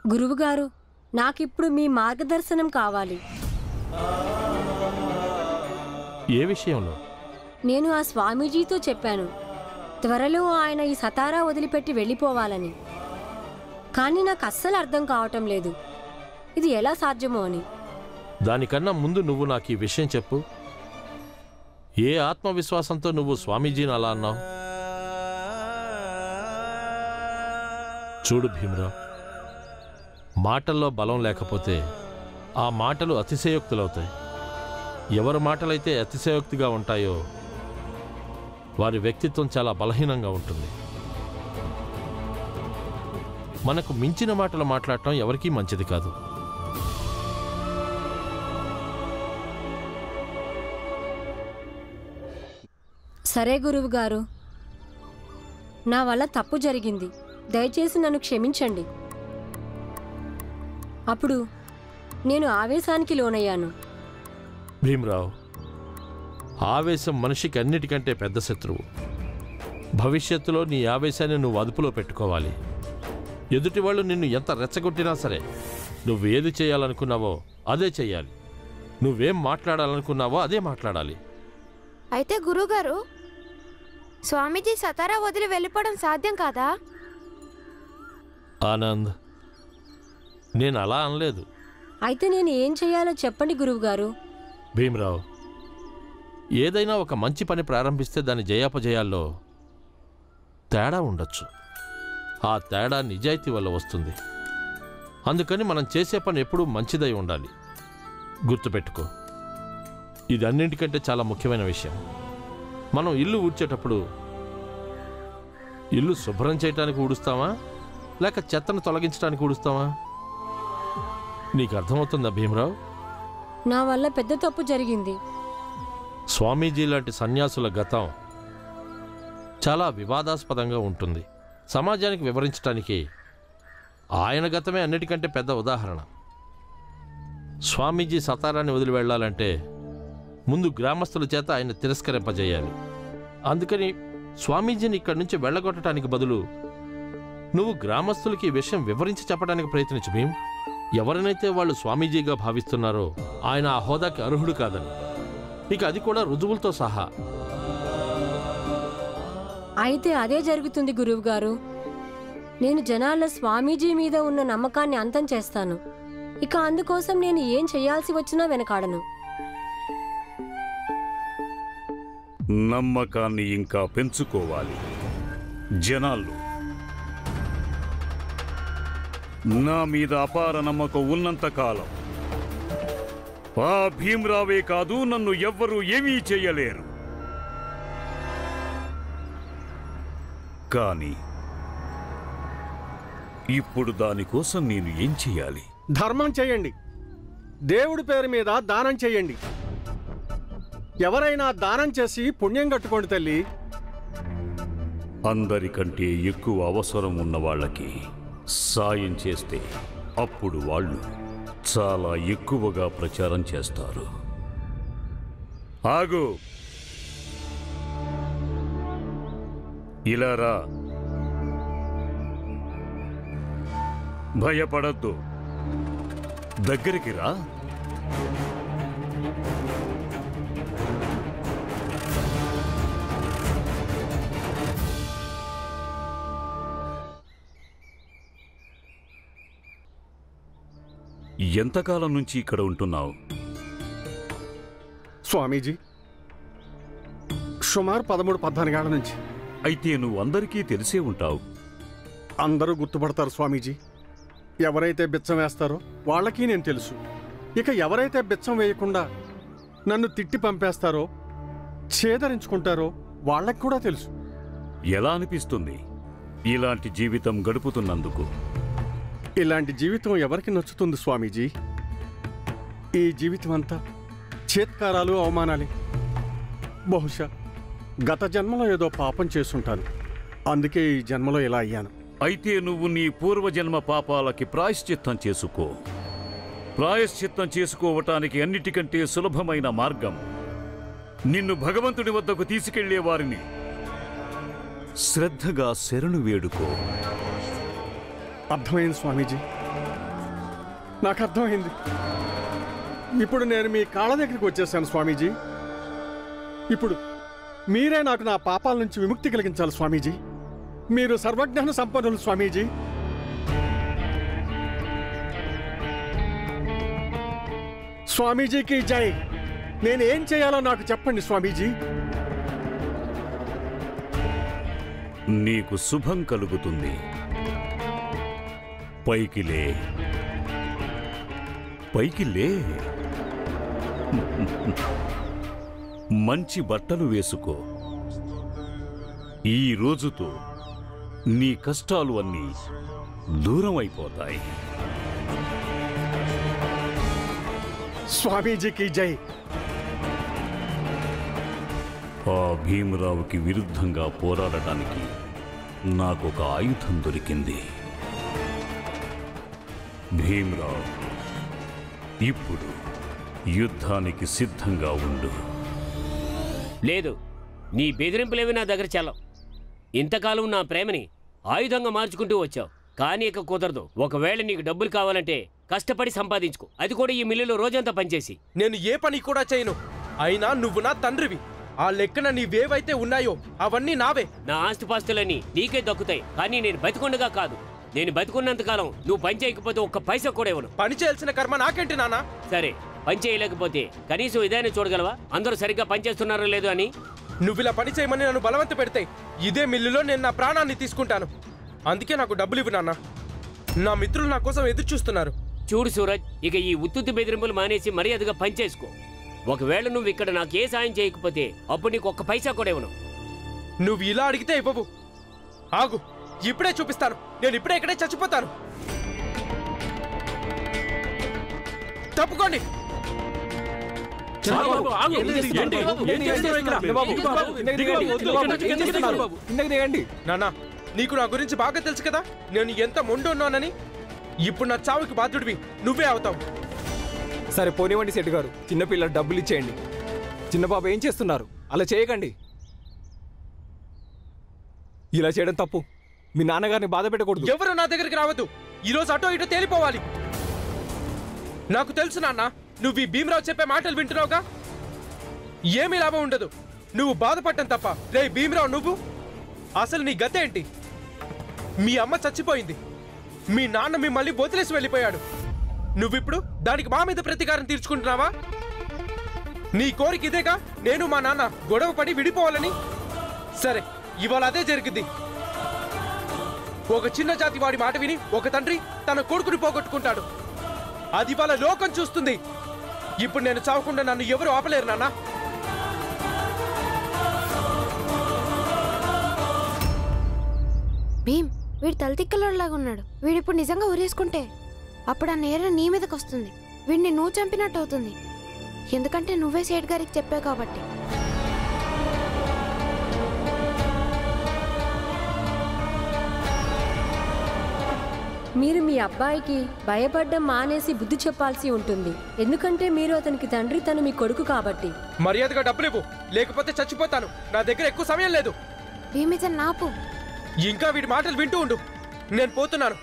గురువుగారు, నాకిప్పుడు మీ మార్గదర్శనం కావాలి. ఏ విషయంలో? నేను ఆ స్వామీజీతో చెప్పాను, త్వరలో ఆయన ఈ సతారా వదిలిపెట్టి వెళ్ళిపోవాలని. కానీ నాకు అస్సలు అర్థం కావటం లేదు, ఇది ఎలా సాధ్యమో అని. దానికన్నా ముందు నువ్వు నాకు ఈ విషయం చెప్పు. ఏ ఆత్మవిశ్వాసంతో నువ్వు స్వామీజీని అలా అన్నావు? చూడు భీమరావు, మాటల్లో బలం లేకపోతే ఆ మాటలు అతిశయోక్తులవుతాయి. ఎవరి మాటలైతే అతిశయోక్తిగా ఉంటాయో వారి వ్యక్తిత్వం చాలా బలహీనంగా ఉంటుంది. మనకు మించిన మాటలు మాట్లాడటం ఎవరికీ మంచిది కాదు. సరే గురువుగారు, నా వల్ల తప్పు జరిగింది, దయచేసి నన్ను క్షమించండి. అప్పుడు నేను ఆవేశానికి లోనయ్యాను. భీమరావు, ఆవేశం మనిషికి అన్నిటికంటే పెద్ద శత్రువు. భవిష్యత్తులో నీ ఆవేశాన్ని నువ్వు అదుపులో పెట్టుకోవాలి. ఎదుటి వాళ్ళు నిన్ను ఎంత రెచ్చగొట్టినా సరే నువ్వు ఏది చేయాలనుకున్నావో అదే చెయ్యాలి. నువ్వేం మాట్లాడాలనుకున్నావో అదే మాట్లాడాలి. అయితే గురువుగారు, స్వామీజీ సతారా వదిలి వెళ్ళిపోవడం సాధ్యం కాదా? ఆనంద్, నేను అలా అనలేదు. అయితే నేను ఏం చేయాలో చెప్పండి గురువుగారు. భీమరావు, ఏదైనా ఒక మంచి పని ప్రారంభిస్తే దాని జయాపజయాల్లో తేడా ఉండొచ్చు. ఆ తేడా నిజాయితీ వల్ల వస్తుంది. అందుకని మనం చేసే పని ఎప్పుడూ మంచిదై ఉండాలి. గుర్తుపెట్టుకో, ఇది అన్నింటికంటే చాలా ముఖ్యమైన విషయం. మనం ఇల్లు ఊడ్చేటప్పుడు ఇల్లు శుభ్రం చేయడానికి ఊడుస్తామా లేక చెత్తను తొలగించడానికి ఊడుస్తామా? నీకు అర్థమవుతుందా భీమరావు? నా వల్ల పెద్ద తప్పు జరిగింది. స్వామీజీ లాంటి సన్యాసుల గతం చాలా వివాదాస్పదంగా ఉంటుంది. సమాజానికి వివరించడానికి ఆయన గతమే అన్నిటికంటే పెద్ద ఉదాహరణ. స్వామీజీ సతారాన్ని వదిలి వెళ్ళాలంటే ముందు గ్రామస్తుల చేత ఆయన తిరస్కరింపజేయాలి. అందుకని స్వామీజీని ఇక్కడి నుంచి వెళ్ళగొట్టడానికి బదులు నువ్వు గ్రామస్తులకి ఈ విషయం వివరించి చెప్పడానికి ప్రయత్నించు భీమ్. ఎవరినైతే వాళ్ళు స్వామీజీగా భావిస్తున్నారో ఆయన ఆ హోదాకి అర్హుడు కాదని, ఇక అది కూడా రుజువులతో సహా. అయితే అదే జరుగుతుంది గురువుగారు. నేను జనాల స్వామీజీ మీద ఉన్న నమ్మకాన్ని అంతం చేస్తాను. ఇక అందుకోసం నేను ఏం చేయాల్సి వచ్చినా వెనకాడను. నమ్మకాన్ని ఇంకా పెంచుకోవాలి. జనాలు నా మీద అపార నమ్మకం ఉన్నంతకాలం ఆ భీమరావే కాదు, నన్ను ఎవ్వరూ ఏమీ చేయలేరు. కానీ ఇప్పుడు దానికోసం నేను ఏం చేయాలి? ధర్మం చేయండి. దేవుడి పేరు మీద దానం చేయండి. ఎవరైనా దానం చేసి పుణ్యం కట్టుకోండి తల్లి. అందరికంటే ఎక్కువ అవసరం ఉన్న వాళ్ళకి సాయం చేస్తే అప్పుడు వాళ్ళు చాలా ఎక్కువగా ప్రచారం చేస్తారు. ఆగు, ఇలా రా. భయపడద్దు, దగ్గరికి రా. ఎంతకాలం నుంచి ఇక్కడ ఉంటున్నావు? స్వామీజీ, సుమారు 13-14 ఏళ్ల నుంచి. అయితే నువ్వు అందరికీ తెలిసే ఉంటావు. అందరూ గుర్తుపడతారు స్వామీజీ. ఎవరైతే బిచ్చం వేస్తారో వాళ్ళకి నేను తెలుసు. ఇక ఎవరైతే బిచ్చం వేయకుండా నన్ను తిట్టి పంపేస్తారో, ఛేదరించుకుంటారో వాళ్ళకి కూడా తెలుసు. ఎలా అనిపిస్తుంది ఇలాంటి జీవితం గడుపుతున్నందుకు? ఇలాంటి జీవితం ఎవరికి నచ్చుతుంది స్వామీజీ? ఈ జీవితం అంతా చేత్కారాలు, అవమానాలే. బహుశా గత జన్మలో ఏదో పాపం చేసుంటాను, అందుకే ఈ జన్మలో ఇలా అయ్యాను. అయితే నువ్వు నీ పూర్వజన్మ పాపాలకి ప్రాయశ్చిత్తం చేసుకో. ప్రాయశ్చిత్తం చేసుకోవటానికి అన్నిటికంటే సులభమైన మార్గం నిన్ను భగవంతుడి వద్దకు తీసుకెళ్లే వారిని శ్రద్ధగా శరణు వేడుకో. అర్థమైంది స్వామీజీ. నాకు అర్థమైంది. ఇప్పుడు నేను మీ కాళ్ళ దగ్గరికి వచ్చేసాను స్వామీజీ. ఇప్పుడు మీరే నాకు నా పాపాల నుంచి విముక్తి కలిగించాలి స్వామీజీ. మీరు సర్వజ్ఞాన సంపన్నులు స్వామీజీ. స్వామీజీకి జై. నేనేం చేయాలో నాకు చెప్పండి స్వామీజీ. నీకు శుభం కలుగుతుంది. పైకి లే, పైకి లే. మంచి బట్టలు వేసుకో. ఈ రోజుతో నీ కష్టాలు అన్నీ దూరం అయిపోతాయి. స్వామీజీకి జై. ఆ భీమరావుకి విరుద్ధంగా పోరాడటానికి నాకొక ఆయుధం దొరికింది. భీమరావు, ఇప్పుడు యుద్ధానికి సిద్ధంగా ఉండు. లేదు, నీ బెదిరింపులేవి నా దగ్గర చెల్లవు. ఇంతకాలం నా ప్రేమని ఆయుధంగా మార్చుకుంటూ వచ్చావు, కానీ ఇక కుదరదు. ఒకవేళ నీకు డబ్బులు కావాలంటే కష్టపడి సంపాదించుకో, అది కూడా ఈ మిల్లులో రోజంతా పనిచేసి. నేను ఏ పని కూడా చేయను. అయినా నువ్వు నా తండ్రివి. ఆ లెక్కన నీవేవైతే ఉన్నాయో అవన్నీ నావే. నా ఆస్తిపాస్తులన్నీ నీకే దక్కుతాయి, కానీ నేను బతికొండగా కాదు. నేను బతికున్నంతకాలం నువ్వు పని చేయకపోతే ఒక్క పైసా కూడా ఇవ్వను. పని చేయాల్సిన కర్మ నాకేంటి నాన్న? సరే, పని చేయలేకపోతే కనీసం ఇదైనా చూడగలవా? అందరూ సరిగ్గా పనిచేస్తున్నారో లేదో అని. నువ్విలా పని చేయమని నన్ను బలవంత పెడితే ఇదే మిల్లులో నేను నా ప్రాణాన్ని తీసుకుంటాను. అందుకే నాకు డబ్బులు ఇవ్వు నాన్న. నా మిత్రులు నా కోసం ఎదురు చూస్తున్నారు. చూడు సూరజ్, ఇక ఈ ఉత్తుత్తి బెదిరింపులు మానేసి మర్యాదగా పనిచేసుకో. ఒకవేళ నువ్వు ఇక్కడ నాకు ఏ సాయం చేయకపోతే అప్పుడు నీకు ఒక్క పైసా కూడా ఇవ్వను. నువ్వు ఇలా అడిగితే ఇవ్వవు. ఆగు, ఇప్పుడే చూపిస్తాను. నేను ఇప్పుడే ఇక్కడే చచ్చిపోతాను. తప్పుకోండి. నాన్న, నీకు నా గురించి బాగా తెలుసు కదా, నేను ఎంత మొండున్నానని. ఇప్పుడు నా చావుకి బాధ్యుడివి నువ్వే అవుతావు. సరే పోనివ్వండి శెట్టి గారు, చిన్నపిల్లలు డబ్బులు ఇచ్చేయండి. చిన్నబాబు ఏం చేస్తున్నారు? అలా చేయకండి. ఇలా చేయడం తప్పు. మీ నాన్నగారిని బాధ పెట్టకూడదు. ఎవరు నా దగ్గరికి రావద్దు. ఈరోజు అటో ఇటో తేలిపోవాలి. నాకు తెలుసు నాన్న, నువ్వు ఈ భీమరావు చెప్పే మాటలు వింటున్నావుగా. ఏమీ లాభం ఉండదు. నువ్వు బాధపడటం తప్ప. రే భీమరావు, నువ్వు అసలు నీ గత ఏంటి? మీ అమ్మ చచ్చిపోయింది, మీ నాన్న మిమ్మల్ని వదిలేసి వెళ్ళిపోయాడు. నువ్విప్పుడు దానికి మా మీద ప్రతీకారం తీర్చుకుంటున్నావా? నీ కోరిక ఇదేగా, నేను మా నాన్న గొడవ పడి విడిపోవాలని. సరే, ఇవాళ అదే జరిగింది. ఒక చిన్న జాతి వాడి మాట విని ఒక తండ్రి తన కొడుకుని పోగొట్టుకుంటాడు. అది ఇవాళ లోకం చూస్తుంది. ఇప్పుడు నేను చావకుండా నన్ను ఎవరు ఆపలేరు నాన్న. భీమ్, వీడు తలతిక్కలాగా ఉన్నాడు. వీడిప్పుడు నిజంగా ఊరేసుకుంటే అప్పుడు ఆ నేరం నీ మీదకి వస్తుంది. వీడిని నువ్వు చంపినట్టు అవుతుంది. ఎందుకంటే నువ్వే సేట్ గారికి చెప్పావు కాబట్టి. మీరు మీ అబ్బాయికి భయపడ్డం మానేసి బుద్ధి చెప్పాల్సి ఉంటుంది. ఎందుకంటే మీరు అతనికి తండ్రి, తను మీ కొడుకు కాబట్టి. మర్యాదగా డబ్బులు ఇవ్వు, లేకపోతే చచ్చిపోతాను. నా దగ్గర ఎక్కువ సమయం లేదు. భీమ్, ఇతను నాపు. ఇంకా వీడి మాటలు వింటూ ఉండు. నేను పోతున్నాను.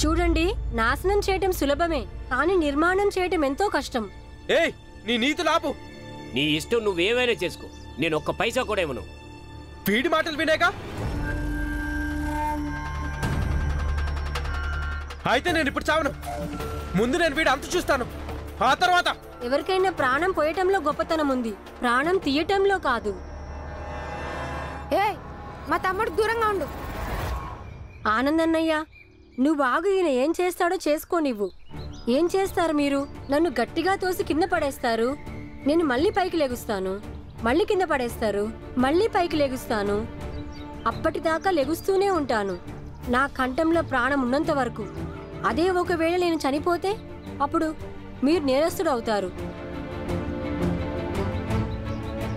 చూడండి, నాశనం చేయటం సులభమే, కానీ నిర్మాణం చేయటం ఎంతో కష్టం. ఏయ్, నీ నీతులు ఆపు. నీ ఇష్టం, నువ్వేమైనా చేసుకో. నేను ఒక్క పైసా కూడా ఇవ్వను. వీడి మాటలు వినేగా. అయితే నేను ఇప్పుడు చావను. ముందు నేను వీడి అంతు చూస్తాను, ఆ తర్వాత. ఎవరికైనా ప్రాణం పోయటంలో గొప్పతనం ఉంది, ప్రాణం తీయటంలో కాదు. ఏయ్, మా తమ్ముడు దూరంగా ఉండు. ఆనందన్నయ్య, నువ్వు బాగు. ఈయన ఏం చేస్తాడో చేసుకో. నువ్వు ఏం చేస్తారు? మీరు నన్ను గట్టిగా తోసి కింద పడేస్తారు. నేను మళ్ళీ పైకి లెగుస్తాను, మళ్ళీ కింద పడేస్తారు, మళ్ళీ పైకి లెగుస్తాను. అప్పటిదాకా లెగుస్తూనే ఉంటాను, నా కంఠంలో ప్రాణం ఉన్నంత వరకు. అదే ఒకవేళ నేను చనిపోతే అప్పుడు మీరు నేరస్తుడు అవుతారు.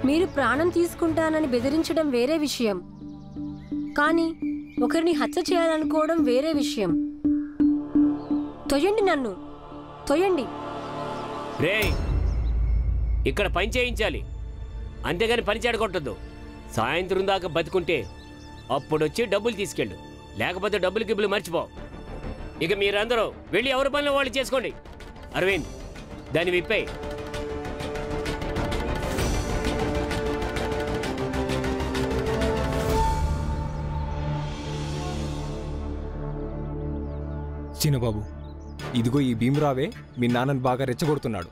మీరు ప్రాణం తీసుకుంటానని బెదిరించడం వేరే విషయం, కానీ ఒకరిని హత్య చేయాలనుకోవడం వేరే విషయం. తొయ్యండి, నన్ను తొయ్యండి. రేయ్, ఇక్కడ పని చేయించాలి, అంతేగాని పని చెడగొట్టద్దు. సాయంత్రం దాకా బతుకుంటే అప్పుడొచ్చి డబ్బులు తీసుకెళ్ళు. లేకపోతే డబ్బులు గిబ్బులు మర్చిపో. ఇక మీరందరూ వెళ్ళి ఎవరి పనిలో వాళ్ళు చేసుకోండి. అరవింద్, దాన్ని విప్పే. చిన్నబాబు, ఇదిగో ఈ భీమరావే మీ నాన్నని బాగా రెచ్చగొడుతున్నాడు.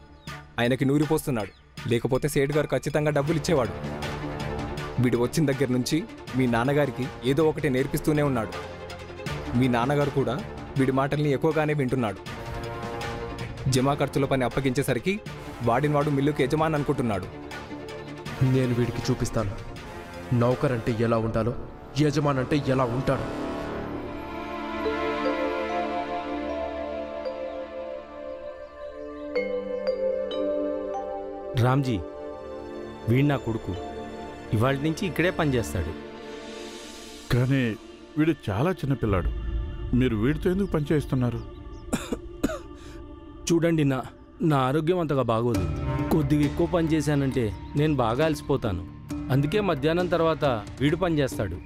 ఆయనకి నూరిపోస్తున్నాడు. లేకపోతే సేటు గారు ఖచ్చితంగా డబ్బులు ఇచ్చేవాడు. వీడు వచ్చిన దగ్గర నుంచి మీ నాన్నగారికి ఏదో ఒకటి నేర్పిస్తూనే ఉన్నాడు. మీ నాన్నగారు కూడా వీడి మాటల్ని ఎక్కువగానే వింటున్నాడు. జమా ఖర్చుల పని అప్పగించేసరికి వాడినవాడు మిల్లుకి యజమాని అనుకుంటున్నాడు. నేను వీడికి చూపిస్తాను నౌకర్ అంటే ఎలా ఉండాలో, యజమాన్ అంటే ఎలా ఉంటాడు. రామ్జీ, వీడు నా కొడుకు. ఇవాళ నుంచి ఇక్కడే పనిచేస్తాడు. కానీ వీడు చాలా చిన్నపిల్లాడు. మీరు వీడితో ఎందుకు పనిచేస్తున్నారు? చూడండి, నా ఆరోగ్యం అంతగా బాగోదు. కొద్దిగా ఎక్కువ పని చేశానంటే నేను బాగా అలసిపోతాను. అందుకే మధ్యాహ్నం తర్వాత వీడు పనిచేస్తాడు.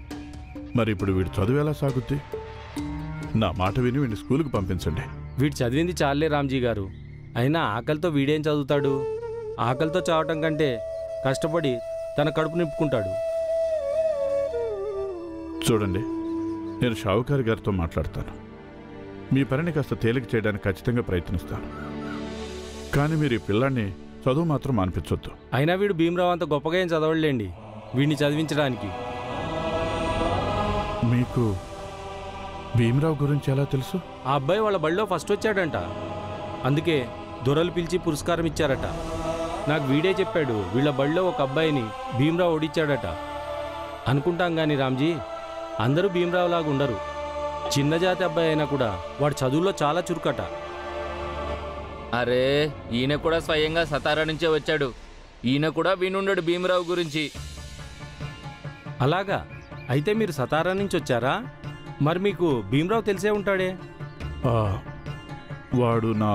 మరి ఇప్పుడు వీడు చదువు ఎలా సాగుద్ది? నా మాట విని వీడిని స్కూల్కి పంపించండి. వీడు చదివింది చాలే రామ్జీ గారు. అయినా ఆకలితో వీడేం చదువుతాడు? ఆకలితో చావటం కంటే కష్టపడి తన కడుపు నింపుకుంటాడు. చూడండి, నేను షావుకారి గారితో మాట్లాడతాను. మీ పనిని కాస్త తేలిక చేయడానికి ఖచ్చితంగా ప్రయత్నిస్తాను. కానీ మీరు ఈ పిల్లాన్ని చదువు మాత్రం మానిపించొద్దు. అయినా వీడు భీమరావు అంత గొప్పగా ఏం చదవలేండి వీడిని చదివించడానికి. మీకు భీమరావు గురించి ఎలా తెలుసు? ఆ అబ్బాయి వాళ్ళ బడిలో ఫస్ట్ వచ్చాడంట. అందుకే దొరలు పిలిచి పురస్కారం ఇచ్చారట. నాకు వీడే చెప్పాడు, వీళ్ళ బడిలో ఒక అబ్బాయిని భీమరావు ఓడించాడట. అనుకుంటాం కానీ రామ్జీ, అందరూ భీమరావు లాగా ఉండరు. చిన్న జాతి అబ్బాయి అయినా కూడా వాడు చదువుల్లో చాలా చురుకట. అరే, ఈయన కూడా స్వయంగా సతారా నుంచే వచ్చాడు. ఈయన కూడా వినుండడు భీమరావు గురించి. అలాగా? అయితే మీరు సతారా నుంచి వచ్చారా? మరి మీకు భీమరావు తెలిసే ఉంటాడే. వాడు నా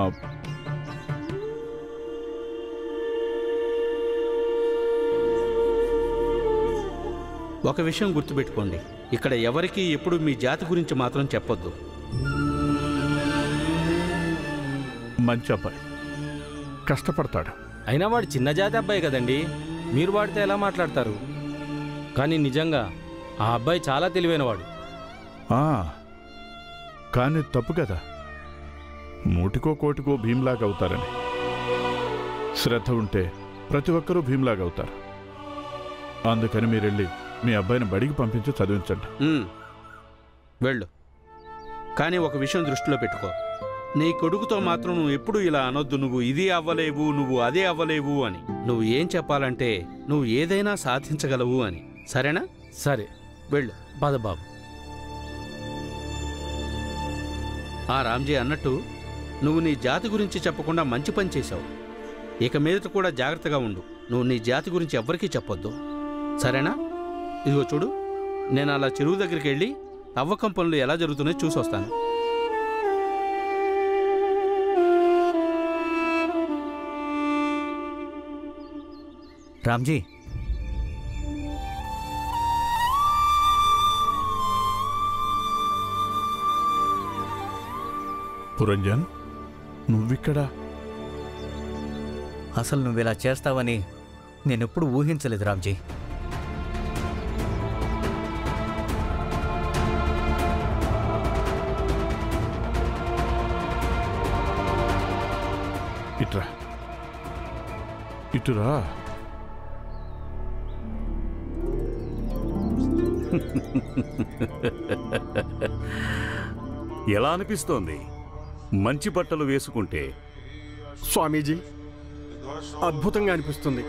ఒక విషయం గుర్తుపెట్టుకోండి, ఇక్కడ ఎవరికీ ఎప్పుడు మీ జాతి గురించి మాత్రం చెప్పొద్దు. మంచి అబ్బాయి, కష్టపడతాడు. అయినా వాడు చిన్న జాతి అబ్బాయి కదండి, మీరు వాడితే ఎలా మాట్లాడతారు? కానీ నిజంగా ఆ అబ్బాయి చాలా తెలివైనవాడు. కానీ తప్పు కదా, మూటికో కోటికో భీమ్లాగా అవుతారని. శ్రద్ధ ఉంటే ప్రతి ఒక్కరూ భీమ్లాగా అవుతారు. అందుకని మీరెళ్ళి మీ అబ్బాయిని బడికి పంపించి చదివించండి. వెళ్ళు. కానీ ఒక విషయం దృష్టిలో పెట్టుకో, నీ కొడుకుతో మాత్రం నువ్వు ఎప్పుడు ఇలా అనొద్దు. నువ్వు ఇది అవ్వలేవు, నువ్వు అదే అవ్వలేవు అని. నువ్వు ఏం చెప్పాలంటే నువ్వు ఏదైనా సాధించగలవు అని. సరేనా? సరే, వెళ్ళు. బాధబాబు. రామ్జీ అన్నట్టు నువ్వు నీ జాతి గురించి చెప్పకుండా మంచి పని చేశావు. ఇక మీదట కూడా జాగ్రత్తగా ఉండు. నువ్వు నీ జాతి గురించి ఎవ్వరికీ చెప్పొద్దు, సరేనా? ఇదిగో చూడు, నేను అలా చెరువు దగ్గరికి వెళ్ళి తవ్వకం పనులు ఎలా జరుగుతున్నాయో చూసి వస్తాను. రామ్జీ, పురంజన్, నువ్విక్కడా? అసలు నువ్విలా చేస్తావని నేనెప్పుడు ఊహించలేదు రామ్జీ. ఇట్రా, ఇటురా. ఎలా అనిపిస్తోంది మంచి బట్టలు వేసుకుంటే? స్వామీజీ, అద్భుతంగా అనిపిస్తుంది,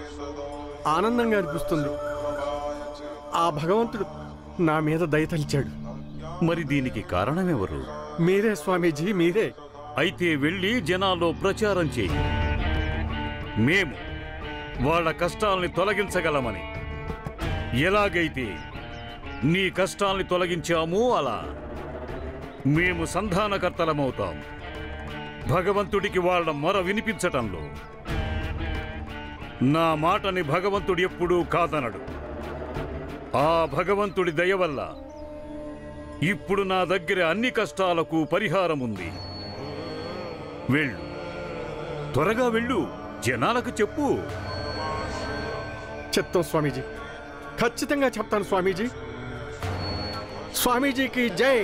ఆనందంగా అనిపిస్తుంది. ఆ భగవంతుడు నా మీద దయతలిచాడు. మరి దీనికి కారణమెవరు? మీరే స్వామీజీ, మీరే. అయితే వెళ్ళి జనాల్లో ప్రచారం చేయి, మేము వాళ్ళ కష్టాల్ని తొలగించగలమని. ఎలాగైతే నీ కష్టాల్ని తొలగించామో అలా మేము సంధానకర్తలమవుతాం. భగవంతుడికి వాళ్ళ మొర వినిపించటంలో నా మాటని భగవంతుడు ఎప్పుడూ కాదనడు. ఆ భగవంతుడి దయ వల్ల ఇప్పుడు నా దగ్గర అన్ని కష్టాలకు పరిహారం ఉంది. వెళ్ళు, త్వరగా వెళ్ళు, జనాలకు చెప్పు. చెప్తాం స్వామీజీ, ఖచ్చితంగా చెప్తాను స్వామీజీ. స్వామీజీకి జై,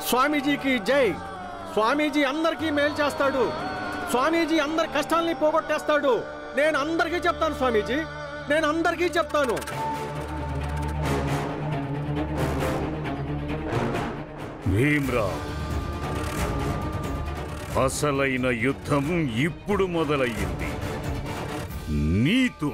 స్వామీజీకి జై. స్వామీజీ అందరికీ మేలు చేస్తాడు. స్వామీజీ అందరి కష్టాల్ని పోగొట్టేస్తాడు. నేను అందరికీ చెప్తాను స్వామీజీ, నేను అందరికీ చెప్తాను. భీమ్రావ్, అసలైన యుద్ధం ఇప్పుడు మొదలయ్యింది నీతో.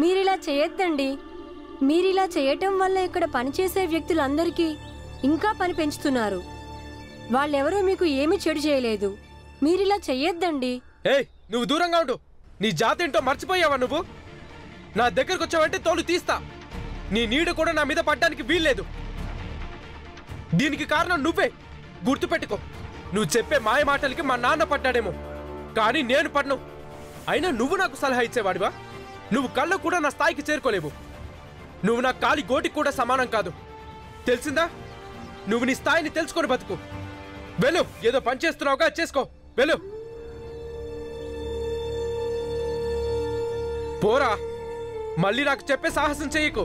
మీరిలా చేయొద్దండి. మీరిలా చేయటం వల్ల ఇక్కడ పనిచేసే వ్యక్తులందరికీ ఇంకా పని పెంచుతున్నారు. వాళ్ళెవరూ మీకు ఏమీ చెడు చేయలేదు. మీరిలా చెయ్యొద్దండి. ఏయ్, నువ్వు దూరంగా ఉండు. నీ జాతి ఏంటో మర్చిపోయావా నువ్వు? నా దగ్గరకు వచ్చావంటే తోలు తీస్తా. నీ నీడ కూడా నా మీద పడ్డానికి వీల్లేదు. దీనికి కారణం నువ్వే. గుర్తుపెట్టుకో. నువ్వు చెప్పే మాయ మాటలకి మా నాన్న పడ్డాడేమో, కానీ నేను పడ్ను. అయినా నువ్వు నాకు సలహా ఇచ్చేవాడివా? నువ్వు కళ్ళు కూడా నా స్థాయికి చేరుకోలేవు. నువ్వు నా కాలి గోటికి కూడా సమానం కాదు. తెలిసిందా? నువ్వు నీ స్థాయిని తెలుసుకొని బతుకు. వెళ్ళు, ఏదో పని చేస్తున్నావుగా, చేసుకో. వెళ్ళు, పోరా. మళ్ళీ నాకు చెప్పే సాహసం చేయకు.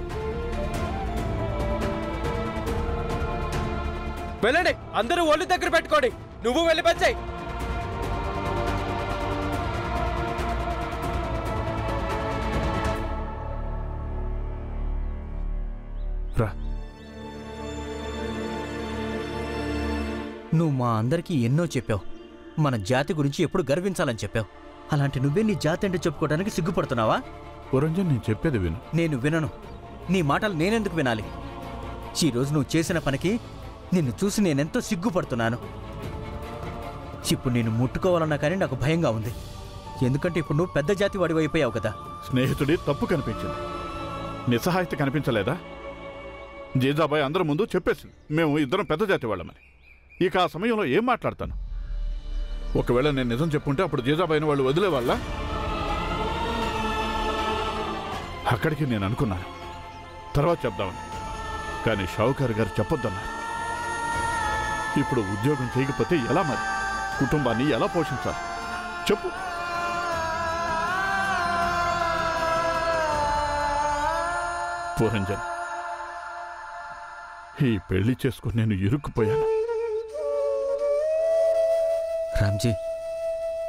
వెళ్ళండి, అందరూ ఒళ్ళు దగ్గర పెట్టుకోండి. నువ్వు వెళ్ళి పచ్చాయి. నువ్వు మా అందరికీ ఎన్నో చెప్పావు. మన జాతి గురించి ఎప్పుడు గర్వించాలని చెప్పావు. అలాంటి నువ్వే నీ జాతి అంటే చెప్పుకోవడానికి సిగ్గుపడుతున్నావా? పురంజన్, నేను చెప్పేది విను. నేను వినను. నీ మాటలు నేనెందుకు వినాలి? ఈరోజు నువ్వు చేసిన పనికి నిన్ను చూసి నేనెంతో సిగ్గుపడుతున్నాను. ఇప్పుడు నేను ముట్టుకోవాలన్నా కానీ నాకు భయంగా ఉంది. ఎందుకంటే ఇప్పుడు నువ్వు పెద్ద జాతి వాడి అయిపోయావు కదా. స్నేహితుడి తప్పు కనిపించింది, నిస్సహాయత కనిపించలేదా? జీజాబాయ్ అందరి ముందు చెప్పేసింది మేము ఇద్దరం పెద్ద జాతి వాళ్ళమని. ఇక ఆ సమయంలో ఏం మాట్లాడతాను? ఒకవేళ నేను నిజం చెప్పుంటే అప్పుడు జీజాబాయిని వాళ్ళు వదిలేవాళ్ళ? అక్కడికి నేను అనుకున్నాను తర్వాత చెప్దామని, కానీ షావుకారు గారు చెప్పొద్దన్నారు. ఇప్పుడు ఉద్యోగం చేయకపోతే ఎలా? మరి కుటుంబాన్ని ఎలా పోషించాలి చెప్పు. పురంజన్, ఈ పెళ్లి చేసుకుని నేను ఇరుక్కుపోయాను. రామ్జీ,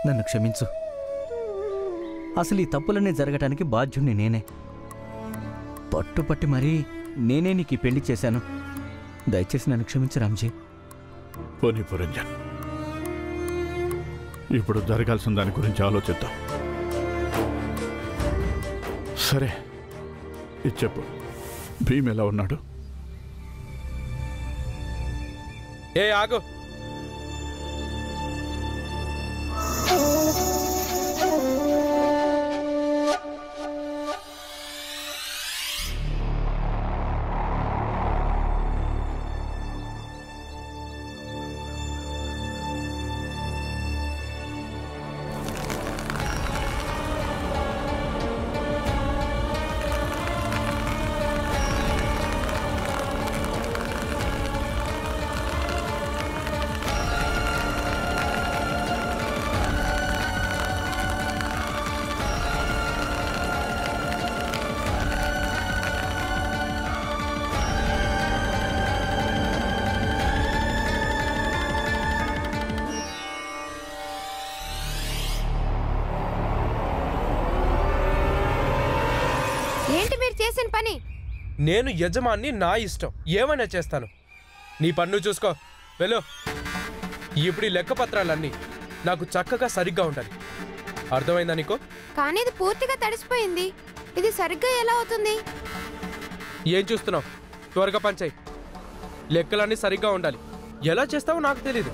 నన్ను క్షమించు. అసలు ఈ తప్పులన్నీ జరగటానికి బాధ్యుణ్ణి నేనే. పట్టుపట్టి మరీ నేనే నీకు ఈ పెళ్లి చేశాను. దయచేసి నన్ను క్షమించు రామ్జీ. పోనీ పురంజన్, ఇప్పుడు జరగాల్సిన దాని గురించి ఆలోచిద్దాం. సరే, ఇది చెప్పు, భీమ్ ఎలా ఉన్నాడు? ఏ ఆగు. ఏంటి మీరు చేసిన పని? నేను యజమాన్ని, నా ఇష్టం, ఏమైనా చేస్తాను. నీ పన్ను చూసుకో, వెళ్ళు. ఇప్పుడు ఈ లెక్క పత్రాలన్నీ నాకు చక్కగా సరిగ్గా ఉండాలి. అర్థమైందా నీకు? కానీ ఇది పూర్తిగా తడిసిపోయింది. ఇది సరిగ్గా ఎలా అవుతుంది? ఏం చూస్తున్నావు? త్వరగా పంచాయి. లెక్కలన్నీ సరిగ్గా ఉండాలి. ఎలా చేస్తావో నాకు తెలీదు.